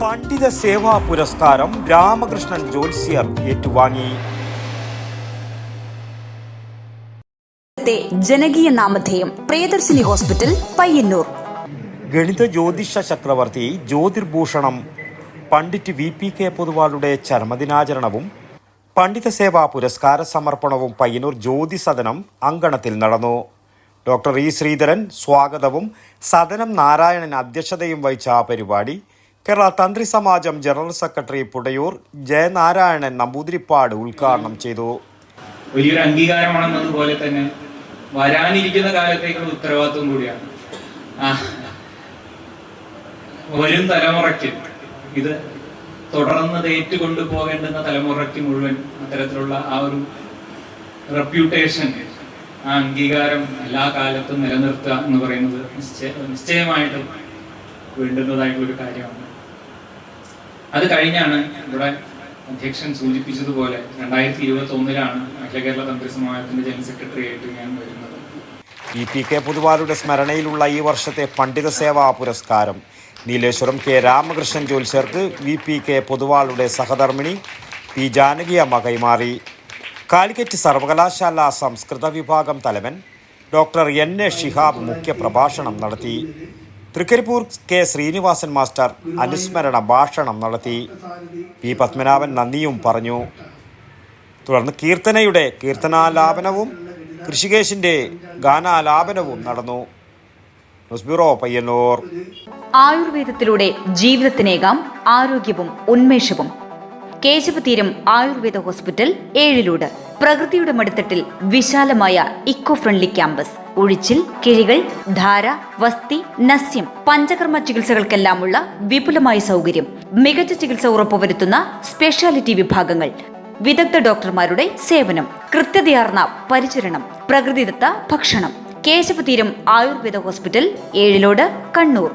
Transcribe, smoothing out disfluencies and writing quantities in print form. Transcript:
പണ്ഡിത സേവാ പുരസ്കാരം രാമകൃഷ്ണൻ ജോത്സ്യർ ഏറ്റുവാങ്ങി. ജനകീയ നാമധേയം പ്രിയദർശിനി ഹോസ്പിറ്റൽ പയ്യന്നൂർ. ഗണിത ജ്യോതിഷ ചക്രവർത്തി ജ്യോതിർഭൂഷണം പണ്ഡിറ്റ് VPK പൊതുവാളുടെ ചരമദിനാചരണവും പണ്ഡിത സേവാ പുരസ്കാര സമർപ്പണവും പയ്യന്നൂർ ജ്യോതി സദനം അങ്കണത്തിൽ നടന്നു. Doctor E. ശ്രീധരൻ സ്വാഗതവും സദനം നാരായണൻ അധ്യക്ഷതയും വഹിച്ച ആ പരിപാടി കേരള തന്ത്രി സമാജം ജനറൽ സെക്രട്ടറി പുടയൂർ ജയനാരായണൻ നമ്പൂതിരിപ്പാട് ഉദ്ഘാടനം ചെയ്തു. വലിയൊരു അംഗീകാരമാണെന്നതുപോലെ തന്നെ വരാനിരിക്കുന്ന കാലത്തേക്കുള്ള ഉത്തരവാദിത്വം കൂടിയാണ്. വരും തലമുറയ്ക്ക് ഇത് തുടർന്നത് ഏറ്റുകൊണ്ടു പോകേണ്ടുന്ന തലമുറയ്ക്ക് മുഴുവൻ അത്തരത്തിലുള്ള ആ ഒരു റെപ്യൂട്ടേഷൻ, ആ അംഗീകാരം എല്ലാ കാലത്തും നിലനിർത്തുക എന്ന് പറയുന്നത് നിശ്ചയമായിട്ടും വേണ്ടുന്നതായിട്ടുള്ളൊരു കാര്യമാണ്. അത് കഴിഞ്ഞാണ് ഇവിടെ അധ്യക്ഷൻ സൂചിപ്പിച്ചതുപോലെ 2021 അഖില കേരള തന്ത്രി സമാജത്തിന്റെ ജനറൽ സെക്രട്ടറി ആയിട്ട് ഞാൻ വരുന്നത്. VPK പൊതുവാളുടെ സ്മരണയിലുള്ള ഈ വർഷത്തെ പണ്ഡിത സേവാ പുരസ്കാരം Nileshwaram K. Ramakrishnan ജോത്സ്യർക്ക് VPK പൊതുവാളുടെ സഹധർമ്മിണി P. Janaki അമ്മ കൈമാറി. കാലിക്കറ്റ് സർവകലാശാല സംസ്കൃത വിഭാഗം തലവൻ ഡോക്ടർ N. A. ഷിഹാബ് മുഖ്യപ്രഭാഷണം നടത്തി. തൃക്കരിപ്പൂർ K. ശ്രീനിവാസൻ മാസ്റ്റർ അനുസ്മരണ ഭാഷണം നടത്തി. P. പത്മനാഭൻ നന്ദിയും പറഞ്ഞു. തുടർന്ന് കീർത്തനയുടെ കീർത്തനാലാപനവും കൃഷികേശിന്റെ ഗാനാലാപനവും നടന്നു. News bureau Payyanur. ആയുർവേദത്തിലൂടെ ജീവിതത്തിനേകാം ആരോഗ്യവും ഉന്മേഷവും. കേശവതീരം ആയുർവേദ ഹോസ്പിറ്റൽ ഏഴിലൂട്. പ്രകൃതിയുടെ മടിത്തട്ടിൽ വിശാലമായ ഇക്കോ ഫ്രണ്ട്ലി ക്യാമ്പസ്. ഒഴിച്ചിൽ, കിഴികൾ, ധാര, വസ്തി, നസ്യം, പഞ്ചകർമ്മ ചികിത്സകൾക്കെല്ലാമുള്ള വിപുലമായ സൗകര്യം. മികച്ച ചികിത്സ ഉറപ്പുവരുത്തുന്ന സ്പെഷ്യാലിറ്റി വിഭാഗങ്ങൾ, വിദഗ്ധ ഡോക്ടർമാരുടെ സേവനം, കൃത്യതയാർന്ന പരിചരണം, പ്രകൃതിദത്ത ഭക്ഷണം. കേശവതീരം ആയുർവേദ ഹോസ്പിറ്റൽ ഏഴിലോട്, കണ്ണൂർ.